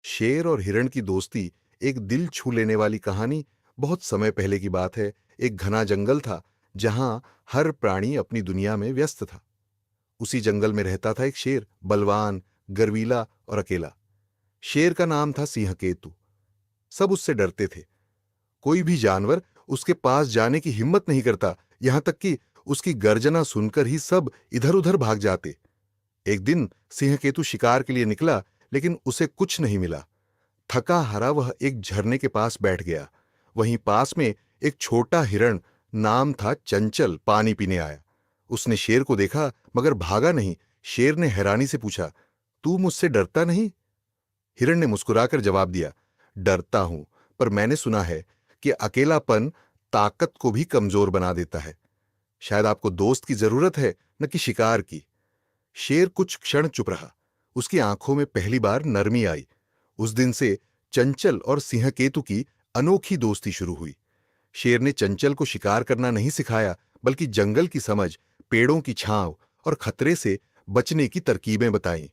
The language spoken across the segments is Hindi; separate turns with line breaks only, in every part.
शेर और हिरण की दोस्ती एक दिल छू लेने वाली कहानी। बहुत समय पहले की बात है। एक घना जंगल था जहां हर प्राणी अपनी दुनिया में व्यस्त था। उसी जंगल में रहता था एक शेर, बलवान, गर्वीला और अकेला। शेर का नाम था सिंहकेतु। सब उससे डरते थे। कोई भी जानवर उसके पास जाने की हिम्मत नहीं करता, यहां तक कि उसकी गर्जना सुनकर ही सब इधर उधर भाग जाते। एक दिन सिंहकेतु शिकार के लिए निकला, लेकिन उसे कुछ नहीं मिला। थका हारा वह एक झरने के पास बैठ गया। वहीं पास में एक छोटा हिरण, नाम था चंचल, पानी पीने आया। उसने शेर को देखा मगर भागा नहीं। शेर ने हैरानी से पूछा, तू मुझसे डरता नहीं? हिरण ने मुस्कुराकर जवाब दिया, डरता हूं, पर मैंने सुना है कि अकेलापन ताकत को भी कमजोर बना देता है। शायद आपको दोस्त की जरूरत है, न कि शिकार की। शेर कुछ क्षण चुप रहा। उसकी आंखों में पहली बार नरमी आई। उस दिन से चंचल और सिंहकेतु की अनोखी दोस्ती शुरू हुई। शेर ने चंचल को शिकार करना नहीं सिखाया, बल्कि जंगल की समझ, पेड़ों की छांव और खतरे से बचने की तरकीबें बताईं।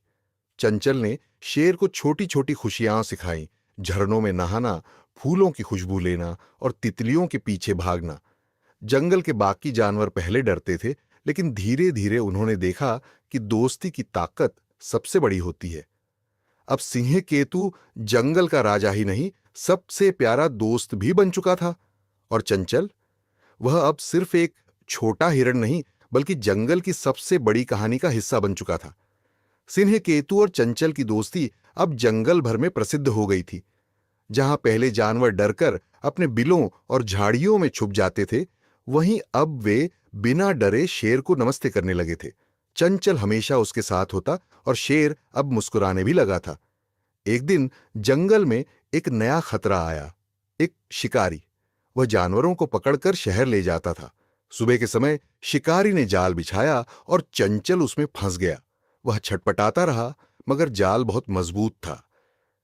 चंचल ने शेर को छोटी छोटी खुशियां सिखाईं, झरनों में नहाना, फूलों की खुशबू लेना और तितलियों के पीछे भागना। जंगल के बाकी जानवर पहले डरते थे, लेकिन धीरे धीरे उन्होंने देखा कि दोस्ती की ताकत सबसे बड़ी होती है। अब सिंह केतु जंगल का राजा ही नहीं, सबसे प्यारा दोस्त भी बन चुका था। और चंचल, वह अब सिर्फ एक छोटा हिरण नहीं, बल्कि जंगल की सबसे बड़ी कहानी का हिस्सा बन चुका था। सिंह केतु और चंचल की दोस्ती अब जंगल भर में प्रसिद्ध हो गई थी। जहां पहले जानवर डरकर अपने बिलों और झाड़ियों में छुप जाते थे, वहीं अब वे बिना डरे शेर को नमस्ते करने लगे थे। चंचल हमेशा उसके साथ होता और शेर अब मुस्कुराने भी लगा था। एक दिन जंगल में एक नया खतरा आया। एक शिकारी। वह जानवरों को पकड़कर शहर ले जाता था। सुबह के समय शिकारी ने जाल बिछाया और चंचल उसमें फंस गया। वह छटपटाता रहा, मगर जाल बहुत मजबूत था।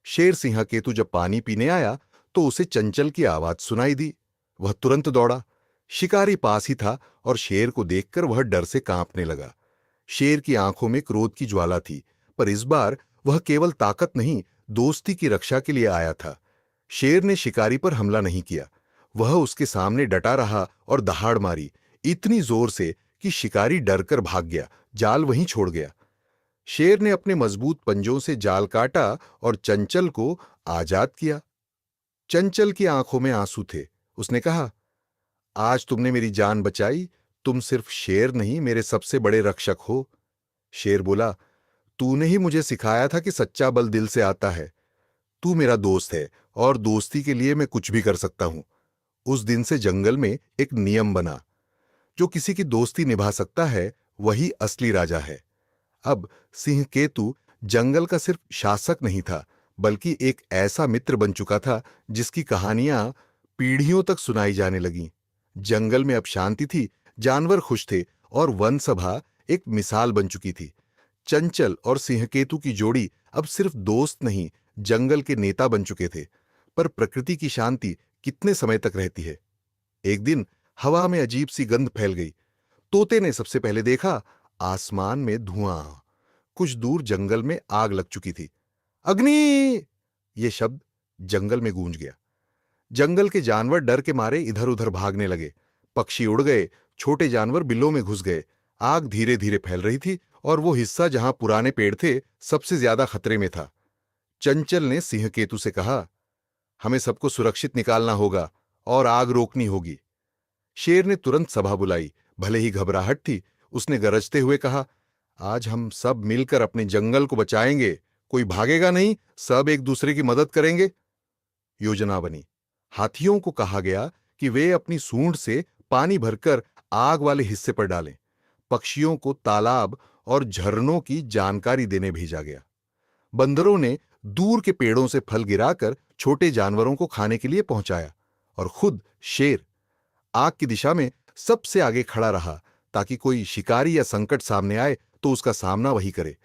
शेर सिंहकेतु जब पानी पीने आया तो उसे चंचल की आवाज सुनाई दी। वह तुरंत दौड़ा। शिकारी पास ही था और शेर को देखकर वह डर से कांपने लगा। शेर की आंखों में क्रोध की ज्वाला थी, पर इस बार वह केवल ताकत नहीं, दोस्ती की रक्षा के लिए आया था। शेर ने शिकारी पर हमला नहीं किया। वह उसके सामने डटा रहा और दहाड़ मारी, इतनी जोर से कि शिकारी डरकर भाग गया, जाल वहीं छोड़ गया। शेर ने अपने मजबूत पंजों से जाल काटा और चंचल को आजाद किया। चंचल की आंखों में आंसू थे। उसने कहा, आज तुमने मेरी जान बचाई। तुम सिर्फ शेर नहीं, मेरे सबसे बड़े रक्षक हो। शेर बोला, तूने ही मुझे सिखाया था कि सच्चा बल दिल से आता है। तू मेरा दोस्त है और दोस्ती के लिए मैं कुछ भी कर सकता हूं। उस दिन से जंगल में एक नियम बना, जो किसी की दोस्ती निभा सकता है वही असली राजा है। अब सिंह केतु जंगल का सिर्फ शासक नहीं था, बल्कि एक ऐसा मित्र बन चुका था जिसकी कहानियां पीढ़ियों तक सुनाई जाने लगीं। जंगल में अब शांति थी, जानवर खुश थे और वन सभा एक मिसाल बन चुकी थी। चंचल और सिंहकेतु की जोड़ी अब सिर्फ दोस्त नहीं, जंगल के नेता बन चुके थे। पर प्रकृति की शांति कितने समय तक रहती है? एक दिन हवा में अजीब सी गंध फैल गई। तोते ने सबसे पहले देखा, आसमान में धुआं। कुछ दूर जंगल में आग लग चुकी थी। अग्नि! ये शब्द जंगल में गूंज गया। जंगल के जानवर डर के मारे इधर उधर भागने लगे। पक्षी उड़ गए, छोटे जानवर बिलों में घुस गए। आग धीरे धीरे फैल रही थी और वो हिस्सा जहां पुराने पेड़ थे सबसे ज्यादा खतरे में था। चंचल ने सिंहकेतु से कहा, हमें सबको सुरक्षित निकालना होगा और आग रोकनी होगी। शेर ने तुरंत सभा बुलाई। भले ही घबराहट थी, उसने गरजते हुए कहा, आज हम सब मिलकर अपने जंगल को बचाएंगे। कोई भागेगा नहीं, सब एक दूसरे की मदद करेंगे। योजना बनी। हाथियों को कहा गया कि वे अपनी सूंड से पानी भरकर आग वाले हिस्से पर डालें। पक्षियों को तालाब और झरनों की जानकारी देने भेजा गया। बंदरों ने दूर के पेड़ों से फल गिराकर छोटे जानवरों को खाने के लिए पहुंचाया। और खुद शेर आग की दिशा में सबसे आगे खड़ा रहा, ताकि कोई शिकारी या संकट सामने आए तो उसका सामना वही करे।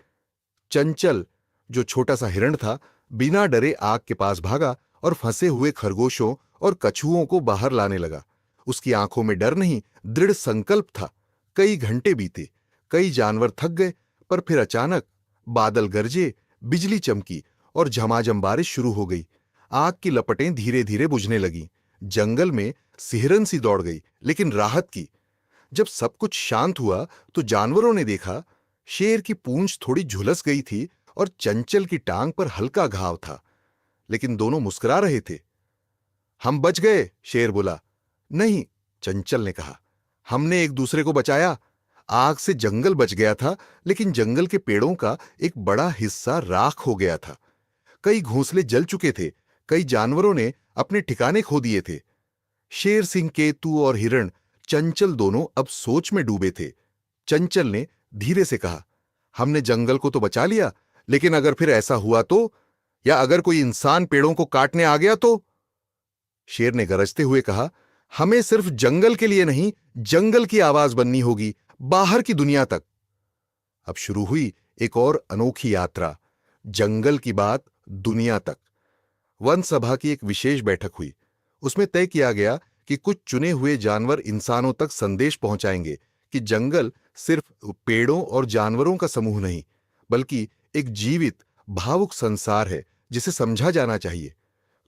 चंचल, जो छोटा सा हिरण था, बिना डरे आग के पास भागा और फंसे हुए खरगोशों और कछुओं को बाहर लाने लगा। उसकी आंखों में डर नहीं, दृढ़ संकल्प था। कई घंटे बीते, कई जानवर थक गए, पर फिर अचानक बादल गरजे, बिजली चमकी और झमाझम बारिश शुरू हो गई। आग की लपटें धीरे धीरे बुझने लगीं। जंगल में सिहरन सी दौड़ गई, लेकिन राहत की। जब सब कुछ शांत हुआ तो जानवरों ने देखा, शेर की पूंछ थोड़ी झुलस गई थी और चंचल की टांग पर हल्का घाव था, लेकिन दोनों मुस्कुरा रहे थे। हम बच गए, शेर बोला। नहीं, चंचल ने कहा, हमने एक दूसरे को बचाया। आग से जंगल बच गया था, लेकिन जंगल के पेड़ों का एक बड़ा हिस्सा राख हो गया था। कई घोंसले जल चुके थे, कई जानवरों ने अपने ठिकाने खो दिए थे। शेर सिंह, केतु और हिरण, चंचल दोनों अब सोच में डूबे थे। चंचल ने धीरे से कहा, हमने जंगल को तो बचा लिया, लेकिन अगर फिर ऐसा हुआ तो, या अगर कोई इंसान पेड़ों को काटने आ गया तो? शेर ने गरजते हुए कहा, हमें सिर्फ जंगल के लिए नहीं, जंगल की आवाज बननी होगी, बाहर की दुनिया तक। अब शुरू हुई एक और अनोखी यात्रा, जंगल की बात दुनिया तक। वन सभा की एक विशेष बैठक हुई। उसमें तय किया गया कि कुछ चुने हुए जानवर इंसानों तक संदेश पहुंचाएंगे कि जंगल सिर्फ पेड़ों और जानवरों का समूह नहीं, बल्कि एक जीवित, भावुक संसार है जिसे समझा जाना चाहिए।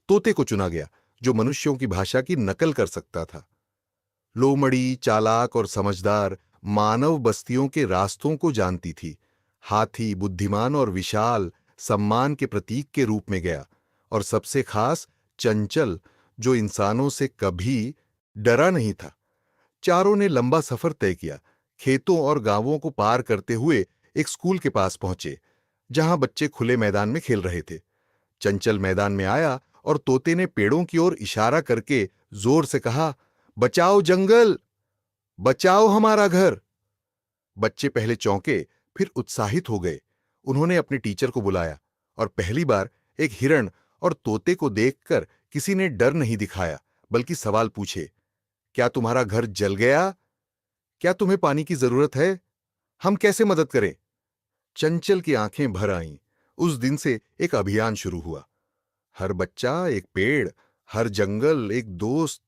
तोते को चुना गया, जो मनुष्यों की भाषा की नकल कर सकता था। लोमड़ी, चालाक और समझदार, मानव बस्तियों के रास्तों को जानती थी। हाथी, बुद्धिमान और विशाल, सम्मान के प्रतीक के रूप में गया। और सबसे खास, चंचल, जो इंसानों से कभी डरा नहीं था। चारों ने लंबा सफर तय किया। खेतों और गांवों को पार करते हुए एक स्कूल के पास पहुंचे, जहां बच्चे खुले मैदान में खेल रहे थे। चंचल मैदान में आया और तोते ने पेड़ों की ओर इशारा करके जोर से कहा, बचाओ जंगल, बचाओ हमारा घर। बच्चे पहले चौंके, फिर उत्साहित हो गए। उन्होंने अपने टीचर को बुलाया, और पहली बार एक हिरण और तोते को देखकर किसी ने डर नहीं दिखाया, बल्कि सवाल पूछे, क्या तुम्हारा घर जल गया? क्या तुम्हें पानी की जरूरत है? हम कैसे मदद करें? चंचल की आंखें भर आईं। उस दिन से एक अभियान शुरू हुआ। हर बच्चा एक पेड़, हर जंगल एक दोस्त,